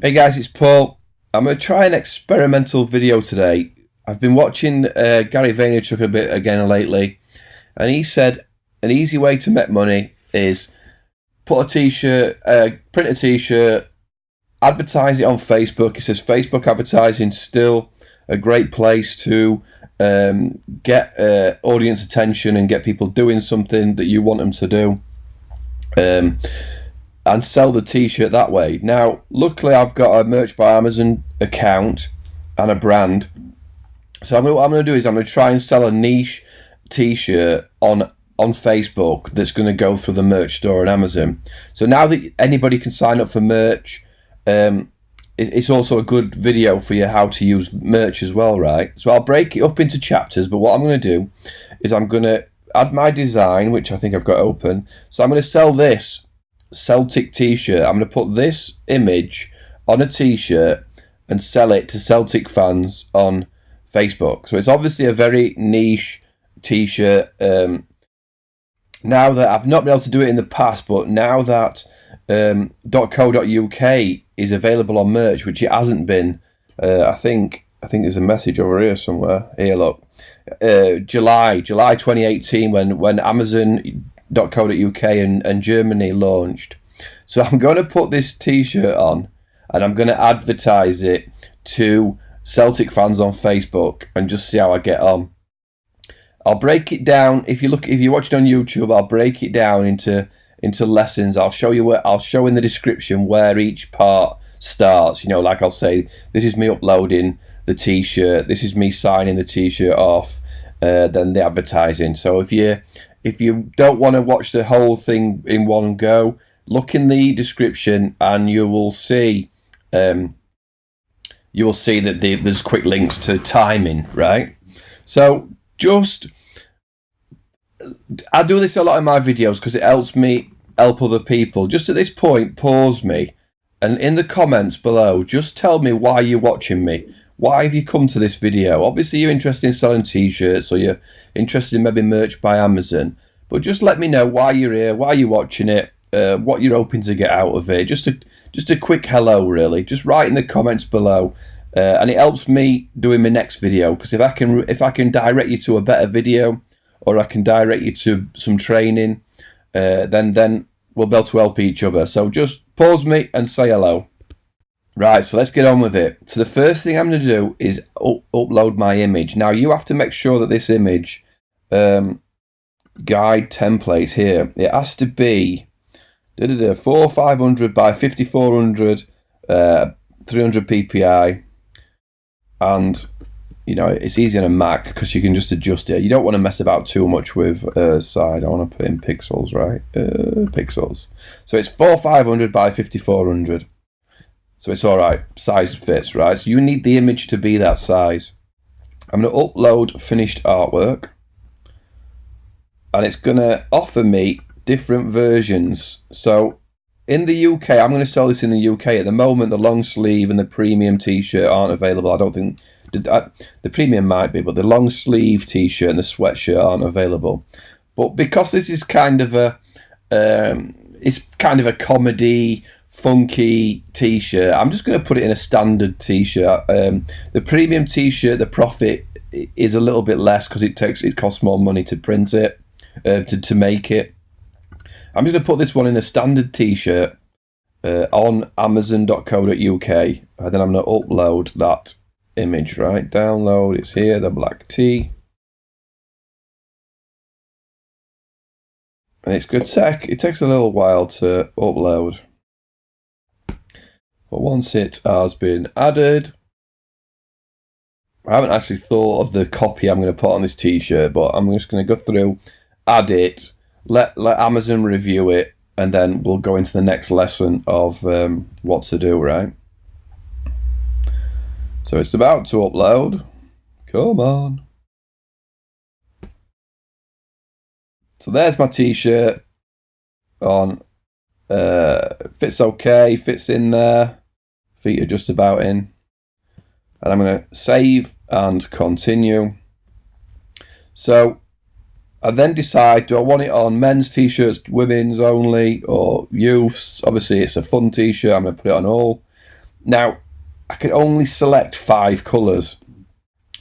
Hey guys, it's Paul. I'm going to try an experimental video today. I've been watching Gary Vaynerchuk a bit again lately, and he said an easy way to make money is put a t-shirt, print a t-shirt, advertise it on Facebook. He says Facebook advertising still a great place to get audience attention and get people doing something that you want them to do. And sell the t-shirt that way. Now, luckily, I've got a Merch by Amazon account and a brand. So what I'm going to do is I'm going to try and sell a niche t-shirt on Facebook that's going to go through the merch store on Amazon. So now that anybody can sign up for merch, it's also a good video for you how to use merch as well, right? So I'll break it up into chapters, but what I'm going to do is I'm going to add my design, which I think I've got open. So I'm going to sell this Celtic t-shirt. I'm going to put this image on a t-shirt and sell it to Celtic fans on Facebook. So it's obviously a very niche t-shirt. Now that I've not been able to do it in the past, but now that .co.uk is available on merch, which it hasn't been, I think there's a message over here somewhere. Here, look, July 2018 when Amazon.co.uk and Germany launched. So I'm going to put this t-shirt on and I'm going to advertise it to Celtic fans on Facebook and just see how I get on. I'll break it down. If you watch it on YouTube, I'll break it down into lessons. I'll show in the description where each part starts. You know, like I'll say, this is me uploading the t-shirt, this is me signing the t-shirt off, then the advertising. So if you don't want to watch the whole thing in one go, look in the description and you will see that there's quick links to timing, right? So I do this a lot in my videos because it helps me help other people. Just at this point, pause me and in the comments below, just tell me why you're watching me. Why have you come to this video? Obviously, you're interested in selling t-shirts or you're interested in maybe merch by Amazon. But just let me know why you're here, why you're watching it, what you're hoping to get out of it. Just a quick hello, really. Just write in the comments below. And it helps me doing my next video. Because if I can direct you to a better video or I can direct you to some training, then we'll be able to help each other. So just pause me and say hello. Right, so let's get on with it. So the first thing I'm going to do is upload my image. Now you have to make sure that this image guide templates here, it has to be 4500 by 5400, 300 ppi, and you know it's easy on a Mac because you can just adjust it. You don't want to mess about too much with size. I want to put in pixels, right? Pixels. So it's 4500 by 5400. So it's all right, size fits, right? So you need the image to be that size. I'm going to upload finished artwork. And it's going to offer me different versions. So in the UK, I'm going to sell this in the UK. At the moment, the long sleeve and the premium t-shirt aren't available. I don't think, the premium might be, but the long sleeve t-shirt and the sweatshirt aren't available. But because this is kind of a comedy, funky t-shirt, I'm just going to put it in a standard t-shirt. The premium t-shirt, the profit is a little bit less because it costs more money to print it, to make it. I'm just going to put this one in a standard t-shirt on Amazon.co.uk, and then I'm going to upload that image. Right, download. It's here, the black tee, and it's good tech. It takes a little while to upload. But once it has been added, I haven't actually thought of the copy I'm going to put on this t-shirt, but I'm just going to go through, add it, let Amazon review it, and then we'll go into the next lesson of what to do, right? So it's about to upload. Come on. So there's my t-shirt on. Fits okay, fits in there. Feet are just about in. And I'm going to save and continue. So I then decide, do I want it on men's t-shirts, women's only, or youths? Obviously it's a fun t-shirt, I'm going to put it on all. Now, I can only select 5 colours.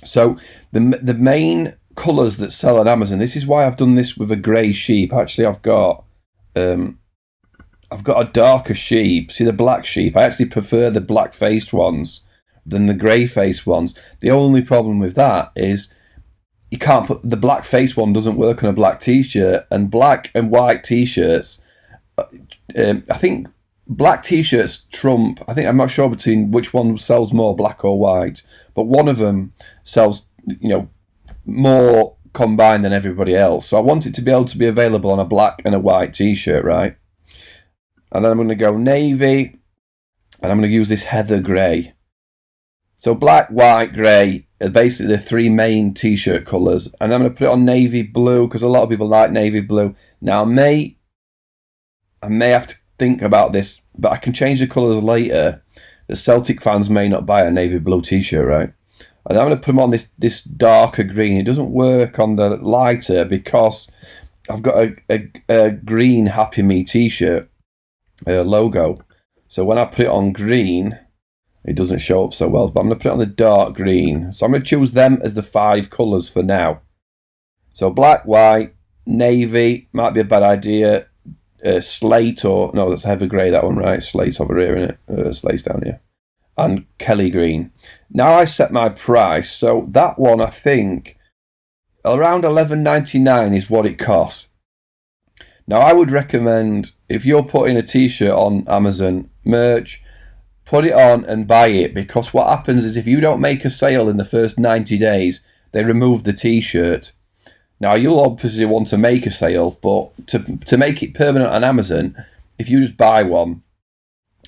So the main colours that sell on Amazon, this is why I've done this with a grey sheep. Actually, I've got a darker sheep. See the black sheep? I actually prefer the black-faced ones than the grey-faced ones. The only problem with that is you can't put the black-faced one doesn't work on a black t-shirt, and black and white t-shirts. I think black t-shirts trump. I'm not sure between which one sells more, black or white, but one of them sells, more combined than everybody else. So I want it to be able to be available on a black and a white t-shirt, right? And then I'm going to go navy, and I'm going to use this heather grey. So black, white, grey are basically the 3 main t-shirt colours. And I'm going to put it on navy blue because a lot of people like navy blue. Now, I may have to think about this, but I can change the colours later. The Celtic fans may not buy a navy blue t-shirt, right? And I'm going to put them on this darker green. It doesn't work on the lighter because I've got a green Happy Me t-shirt logo. So when I put it on green, it doesn't show up so well. But I'm going to put it on the dark green. So I'm going to choose them as the 5 colours for now. So black, white, navy, might be a bad idea. Slate, or no, that's heather grey, that one, right? Slate's over here, isn't it? Slate's down here. And Kelly green. Now I set my price. So that one, I think, around $11.99 is what it costs. Now I would recommend, if you're putting a t-shirt on Amazon merch, put it on and buy it, because what happens is if you don't make a sale in the first 90 days, they remove the t-shirt. Now, you'll obviously want to make a sale, but to make it permanent on Amazon, if you just buy one,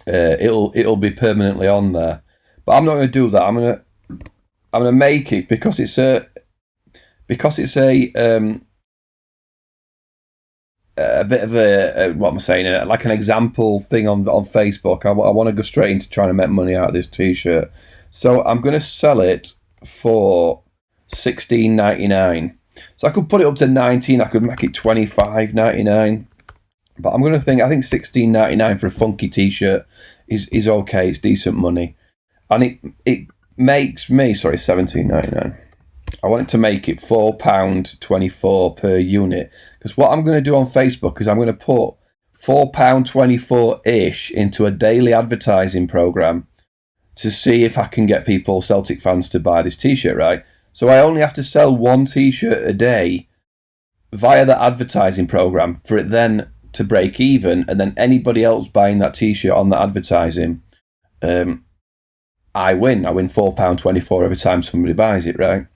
it'll be permanently on there. But I'm not going to do that. I'm going to make it because it's a bit of a what am I saying? Like an example thing on Facebook. I want to go straight into trying to make money out of this t-shirt. So I'm going to sell it for $16.99. So I could put it up to 19. I could make it $25.99. But I think $16.99 for a funky t-shirt is okay. It's decent money, and it makes me $17.99. I want it to make it £4.24 per unit, because what I'm going to do on Facebook is I'm going to put £4.24-ish into a daily advertising program to see if I can get people, Celtic fans, to buy this t-shirt, right? So I only have to sell 1 t-shirt a day via the advertising program for it then to break even, and then anybody else buying that t-shirt on the advertising, I win. I win £4.24 every time somebody buys it, right?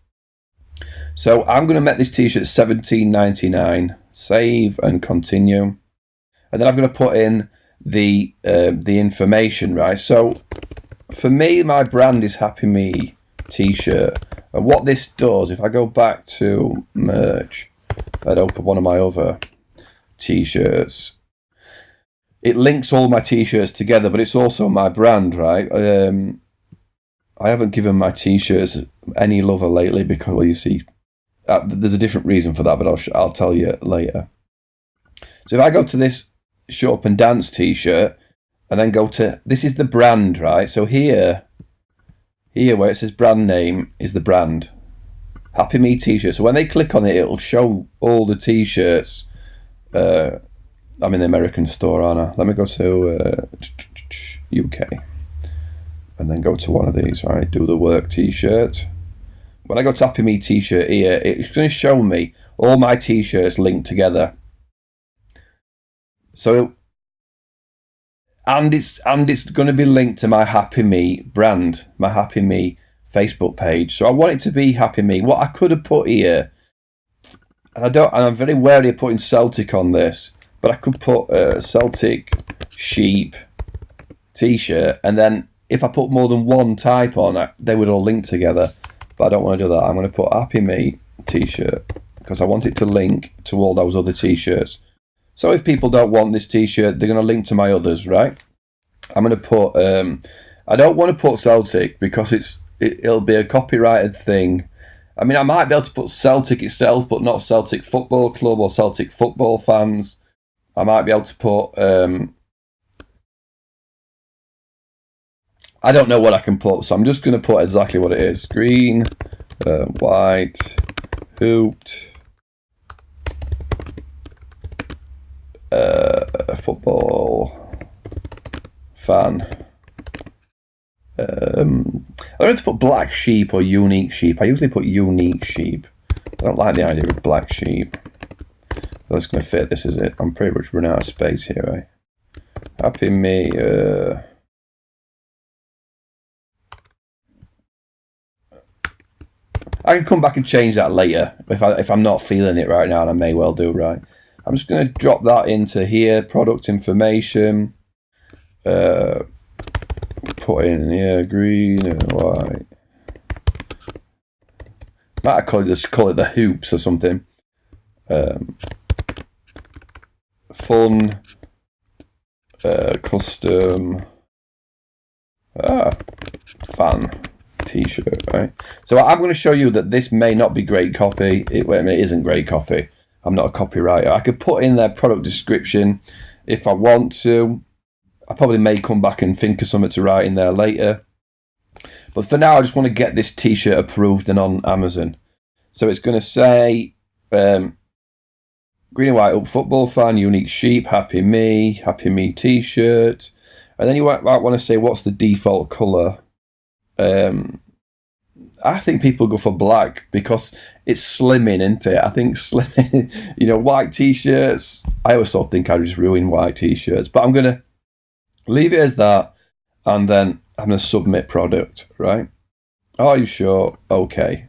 So I'm going to make this t-shirt $17.99. Save and continue, and then I'm going to put in the information, right? So for me, my brand is Happy Me t-shirt. And what this does, if I go back to merch, I'd open one of my other t-shirts. It links all my t-shirts together, but it's also my brand, right? I haven't given my t-shirts any love lately because, well, you see, there's a different reason for that, but I'll tell you later. So if I go to this Shut Up and Dance t-shirt, and then go to, this is the brand, right? So here where it says brand name is the brand. Happy Me t-shirt. So when they click on it, it'll show all the t-shirts. I'm in the American store, aren't I? Let me go to UK. And then go to one of these, right? Do the work t-shirt. When I go to Happy Me t-shirt here, it's going to show me all my t-shirts linked together. So, and it's going to be linked to my Happy Me brand, my Happy Me Facebook page. So I want it to be Happy Me. What I could have put here, and I'm very wary of putting Celtic on this, but I could put Celtic sheep t-shirt, and then if I put more than one type on, they would all link together. But I don't want to do that. I'm going to put Happy Me t-shirt because I want it to link to all those other t-shirts. So if people don't want this t-shirt, they're going to link to my others, right? I'm going to put, I don't want to put Celtic because it'll be a copyrighted thing. I mean, I might be able to put Celtic itself, but not Celtic Football Club or Celtic football fans. I might be able to put I don't know what I can put, so I'm just going to put exactly what it is. Green, white, hooped, football fan. I don't have to put black sheep or unique sheep. I usually put unique sheep. I don't like the idea of black sheep. So that's going to fit, this is it. I'm pretty much running out of space here, eh? Happy me. I can come back and change that later if I'm not feeling it right now, and I may well do, right? I'm just going to drop that into here, product information. Put in here green and white. Might just call it the hoops or something. Fun custom fan t-shirt, right? So I'm going to show you that this may not be great copy. It isn't great copy. I'm not a copywriter. I could put in their product description if I want to. I probably may come back and think of something to write in there later. But for now, I just want to get this t-shirt approved and on Amazon. So it's going to say green and white up football fan, unique sheep, happy me t-shirt. And then you might want to say what's the default colour. I think people go for black because it's slimming, isn't it? I think slimming, white t-shirts. I also think I just ruin white t-shirts, but I'm going to leave it as that, and then I'm going to submit product, right? Are you sure? Okay.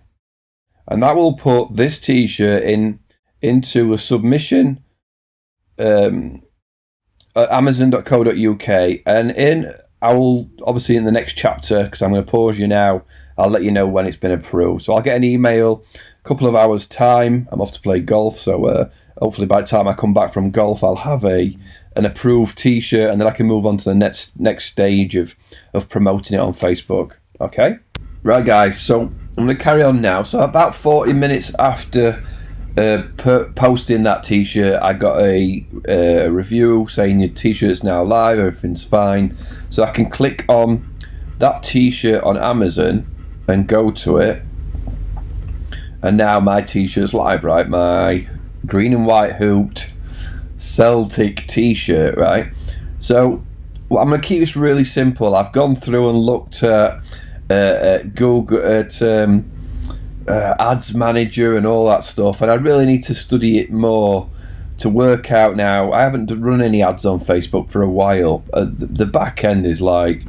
And that will put this t-shirt into a submission at amazon.co.uk, and I will, obviously in the next chapter, because I'm going to pause you now, I'll let you know when it's been approved. So I'll get an email a couple of hours time. I'm off to play golf, so hopefully by the time I come back from golf, I'll have an approved t-shirt, and then I can move on to the next stage of promoting it on Facebook. Okay? Right, guys, so I'm going to carry on now. So about 40 minutes after posting that t-shirt, I got a review saying your t-shirt's now live, everything's fine. So I can click on that t-shirt on Amazon and go to it, and now my t-shirt's live, right? My green and white hooped Celtic t-shirt, right? So I'm going to keep this really simple. I've gone through and looked at Google, at ads manager and all that stuff, and I really need to study it more to work out now. I haven't run any ads on Facebook for a while. The back end is like,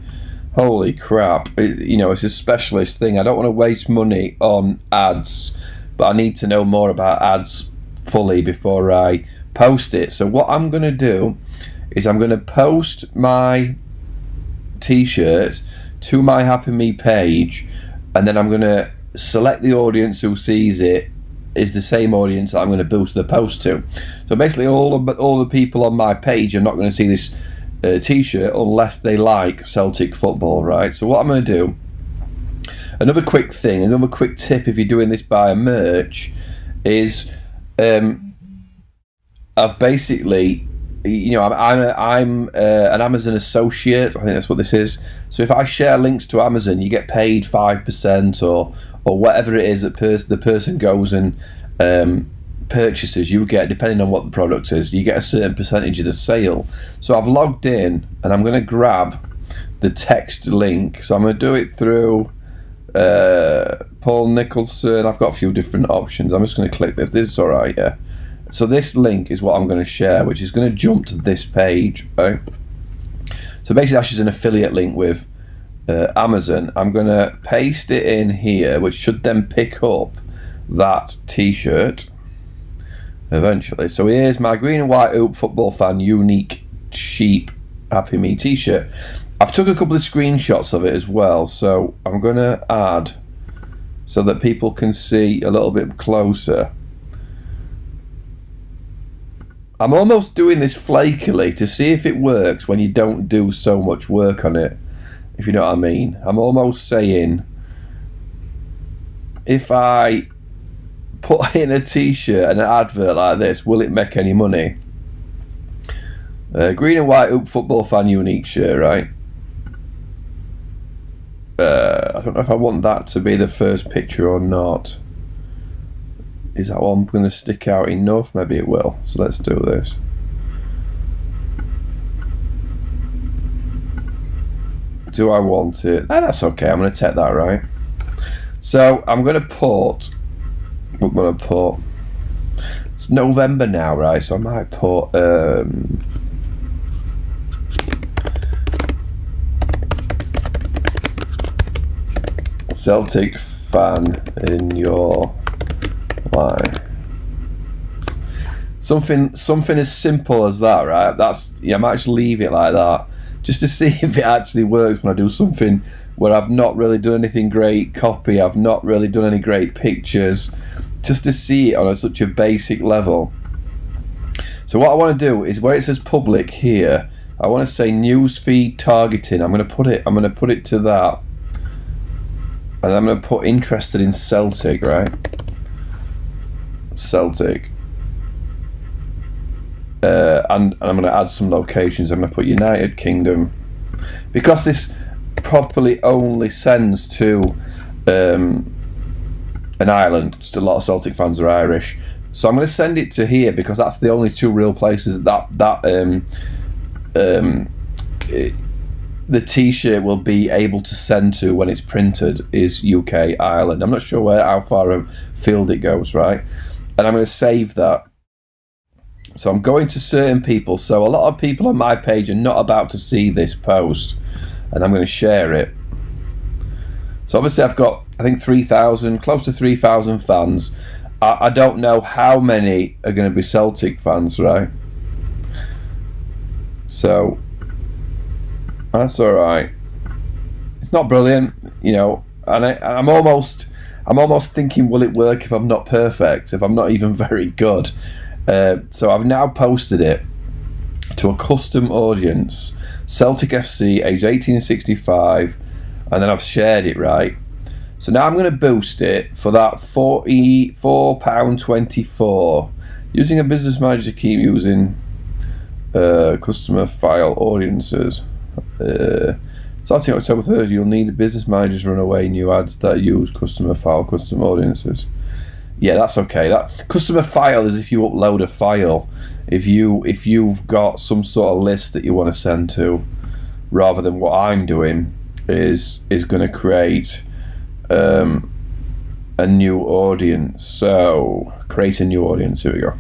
holy crap, it's a specialist thing. I don't want to waste money on ads, but I need to know more about ads fully before I post it. So what I'm going to do is I'm going to post my t-shirt to my Happy Me page, and then I'm going to select the audience who sees it is the same audience that I'm going to boost the post to. So basically all the people on my page are not going to see this t-shirt unless they like Celtic football, right? So what I'm going to do, another quick tip if you're doing this by merch, is I've basically, I'm an Amazon associate. I think that's what this is. So if I share links to Amazon, you get paid 5% or whatever it is that the person goes and purchases. You get, depending on what the product is, you get a certain percentage of the sale. So I've logged in and I'm going to grab the text link. So I'm going to do it through Paul Nicholson. I've got a few different options. I'm just going to click this. This is all right, yeah. So this link is what I'm going to share, which is going to jump to this page, right? So basically that's just an affiliate link with Amazon. I'm going to paste it in here, which should then pick up that t-shirt eventually. So here's my green and white hoop football fan unique sheep Happy Me t-shirt. I've took a couple of screenshots of it as well, so I'm going to add so that people can see a little bit closer. I'm almost doing this flakily to see if it works when you don't do so much work on it, if you know what I mean. I'm almost saying, if I put in a t-shirt and an advert like this, will it make any money? Green and white hoop football fan unique shirt, right? I don't know if I want that to be the first picture or not. Is that one going to stick out enough? Maybe it will. So let's do this. Do I want it? That's okay. I'm going to take that, right? So I'm going to put. What am I going to put? It's November now, right? So I might put. Celtic fan in your life. Something as simple as that, right? I might just leave it like that, just to see if it actually works when I do something where I've not really done anything great copy, I've not really done any great pictures, just to see it on such a basic level. So what I want to do is where it says public here, I want to say newsfeed targeting. I'm going to put it to that. And I'm going to put interested in Celtic, right? Celtic. And I'm going to add some locations. I'm going to put United Kingdom. Because this properly only sends to an island. Just a lot of Celtic fans are Irish. So I'm going to send it to here because that's the only two real places the t-shirt will be able to send to when it's printed is UK, Ireland. I'm not sure how far afield it goes, right? And I'm going to save that. So I'm going to certain people. So a lot of people on my page are not about to see this post, and I'm going to share it. So obviously I've got, I think, 3,000, close to 3,000 fans. I don't know how many are going to be Celtic fans, right? So that's all right. It's not brilliant, you know, and I'm almost thinking, will it work if I'm not perfect, if I'm not even very good? So I've now posted it to a custom audience, Celtic FC, age 1865, and then I've shared it, right? So now I'm going to boost it for that £44.24. Using a business manager to keep using customer file audiences. Starting October 3rd, you'll need a business manager to run away new ads that use customer file, custom audiences. Yeah, that's okay. That customer file is if you upload a file. If you've got some sort of list that you want to send to, rather than what I'm doing is going to create a new audience. So create a new audience. Here we go.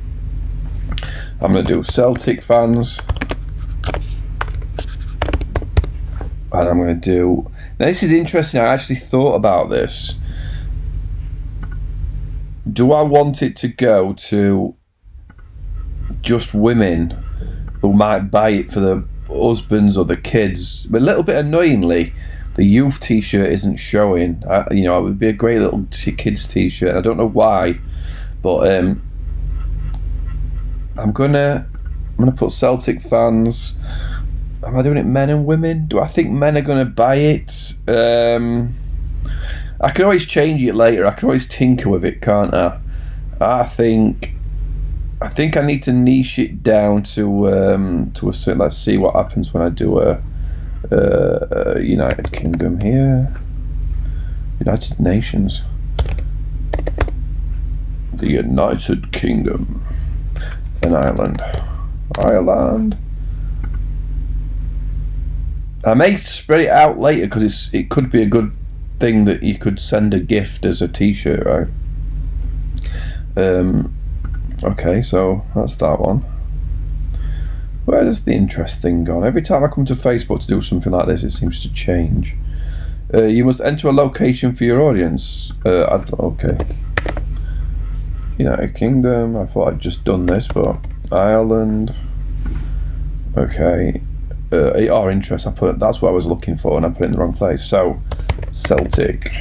I'm going to do Celtic fans. And I'm going to do... Now this is interesting. I actually thought about this. Do I want it to go to just women who might buy it for the husbands or the kids? But a little bit annoyingly, the youth t-shirt isn't showing. You know, it would be a great little kids t-shirt. I don't know why, but I'm gonna put Celtic fans. Am I doing it men and women? Do I think men are going to buy it? I can always change it later. I can always tinker with it, can't I? I think I need to niche it down to a certain. Let's see what happens when I do a United Kingdom here. United Nations. The United Kingdom and Ireland. Ireland. I may spread it out later because it could be a good thing that you could send a gift as a t-shirt, right? Okay, so that's that one. Where does the interest thing go? Every time I come to Facebook to do something like this, it seems to change. You must enter a location for your audience. Okay. United Kingdom. I thought I'd just done this, but Ireland. Okay. Our interest. That's what I was looking for, and I put it in the wrong place. So, Celtic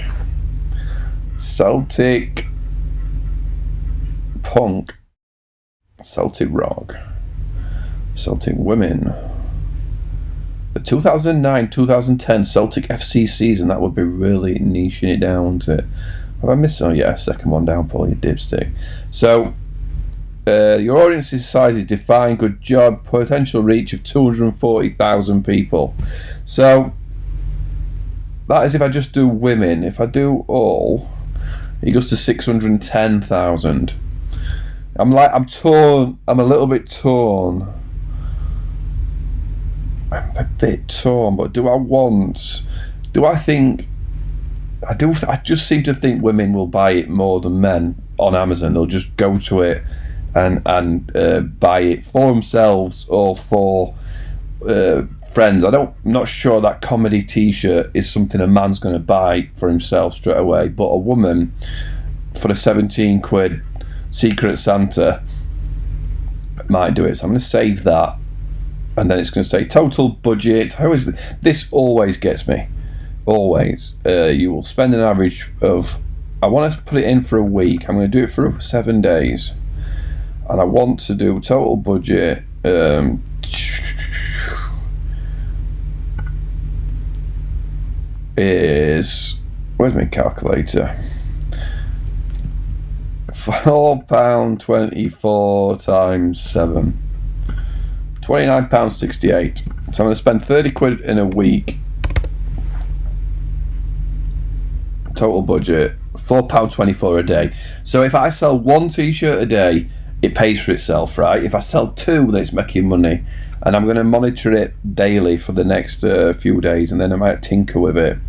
punk, Celtic rock, Celtic women. The 2009-2010 Celtic FC season. That would be really niching it down to. Have I missed? Oh yeah, second one down, Paul. You dipstick. So. Your audience's size is defined. Good job. Potential reach of 240,000 people. So That is if I just do women. If I do all, it goes to 610,000. I'm torn. I'm a little bit torn. I'm a bit torn, but do I think... I just seem to think women will buy it more than men on Amazon. They'll just go to it and buy it for themselves or for friends. I'm not sure that comedy t-shirt is something a man's going to buy for himself straight away, but a woman for a 17 quid Secret Santa might do it. So I'm going to save that, and then it's going to say total budget. This always gets me. Always. You will spend an average of... I want to put it in for a week. I'm going to do it for 7 days, and I want to do total budget. Is... Where's my calculator? £4.24 times 7. £29.68. So I'm going to spend 30 quid in a week. Total budget £4.24 a day. So if I sell one t-shirt a day, it pays for itself, right? If I sell two, then it's making money, and I'm going to monitor it daily for the next few days, and then I might tinker with it.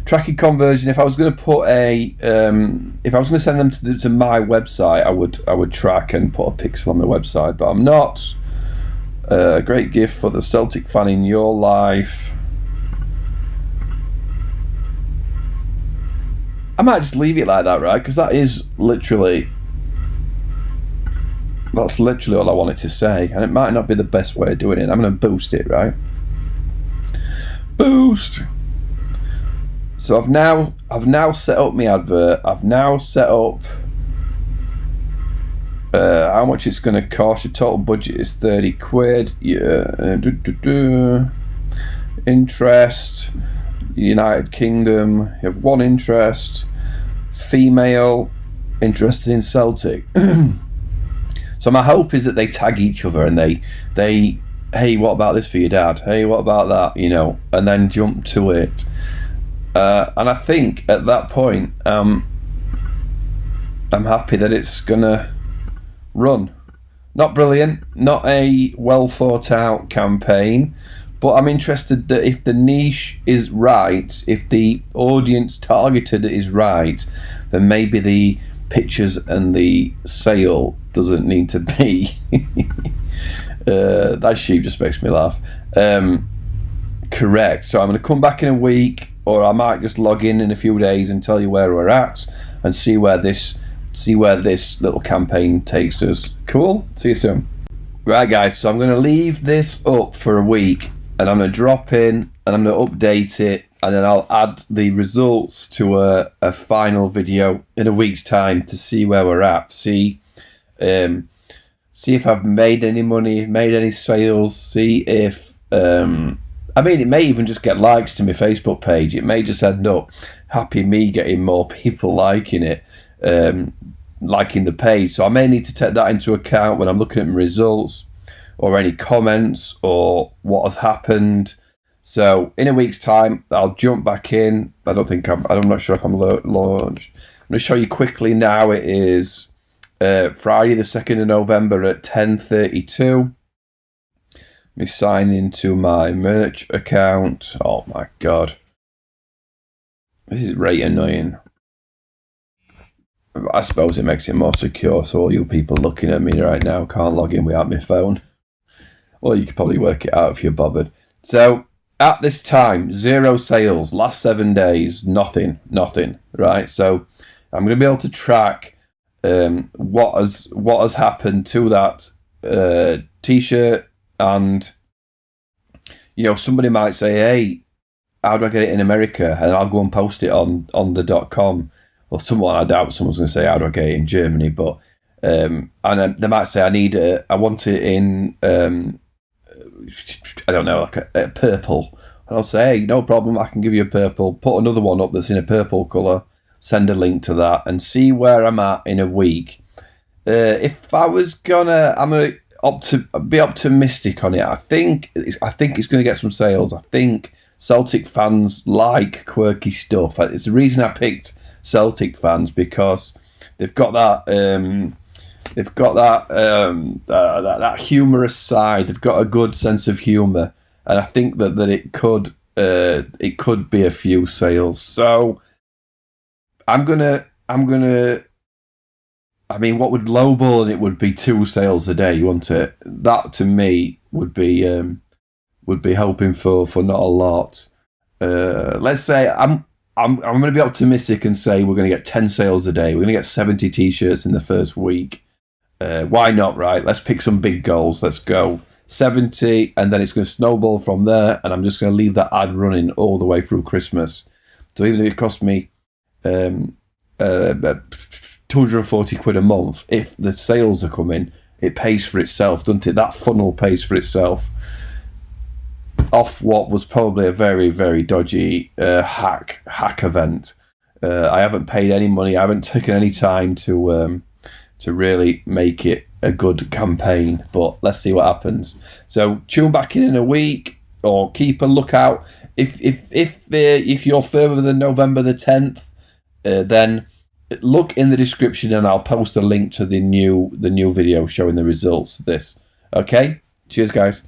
Tracking conversion. If I was going to put if I was going to send them to my website, I would track and put a pixel on my website, but I'm not. Great gift for the Celtic fan in your life. I might just leave it like that, right? Because that's literally all I wanted to say, and it might not be the best way of doing it. I'm going to boost it, right? Boost. So I've now set up my advert. I've now set up how much it's going to cost. Your total budget is 30 quid. Yeah. Interest. United Kingdom. You have one interest. Female, interested in Celtic. So my hope is that they tag each other and they hey, what about this for your dad? Hey, what about that? You know, and then jump to it. And I think at that point, I'm happy that it's gonna run. Not brilliant, not a well thought out campaign, but I'm interested that if the niche is right, if the audience targeted is right, then maybe the pictures and the sale doesn't need to be. That sheep just makes me laugh. Correct. So I'm going to come back in a week, or I might just log in a few days and tell you where we're at and see where this little campaign takes us. Cool. See you soon. Right, guys. So I'm going to leave this up for a week, and I'm going to drop in and I'm going to update it, and then I'll add the results to a final video in a week's time to see where we're at. See if I've made any money, made any sales. See if I mean, it may even just get likes to my Facebook page. It may just end up happy me getting more people liking it, liking the page. So I may need to take that into account when I'm looking at my results, or any comments, or what has happened. So in a week's time, I'll jump back in. I'm not sure if I'm launched. I'm going to show you quickly now. It is Friday the 2nd of November at 10:32. Let me sign into my merch account. Oh my god. This is right annoying. I suppose it makes it more secure, so all you people looking at me right now can't log in without my phone. Well, you could probably work it out if you're bothered. So, at this time, 0 sales. Last 7 days, nothing. Right? So, I'm going to be able to track what has happened to that t-shirt. And, you know, somebody might say, hey, how do I get it in America? And I'll go and post it on the .com. Well, I doubt someone's going to say, how do I get it in Germany? But, and they might say, I want it in, I don't know, like a purple. And I'll say, hey, no problem, I can give you a purple. Put another one up that's in a purple colour. Send a link to that and see where I'm at in a week. If I was I'm going to be optimistic on it. I think it's going to get some sales. I think Celtic fans like quirky stuff. It's the reason I picked Celtic fans, because they've got that that humorous side. They've got a good sense of humour, and I think that it could be a few sales. So I'm gonna. I mean, what would lowballing it would be 2 sales a day, wouldn't it? That to me would be hoping for not a lot. Let's say I'm going to be optimistic and say we're going to get 10 sales a day. We're going to get 70 t-shirts in the first week. Why not, right? Let's pick some big goals. Let's go 70, and then it's going to snowball from there. And I'm just going to leave that ad running all the way through Christmas. So even if it cost me 240 quid a month, if the sales are coming, it pays for itself, doesn't it? That funnel pays for itself off what was probably a very, very dodgy hack event. I haven't paid any money. I haven't taken any time to really make it a good campaign, but let's see what happens. So tune back in a week, or keep a lookout. If you're further than November the 10th, then look in the description and I'll post a link to the new video showing the results of this. Okay? Cheers, guys.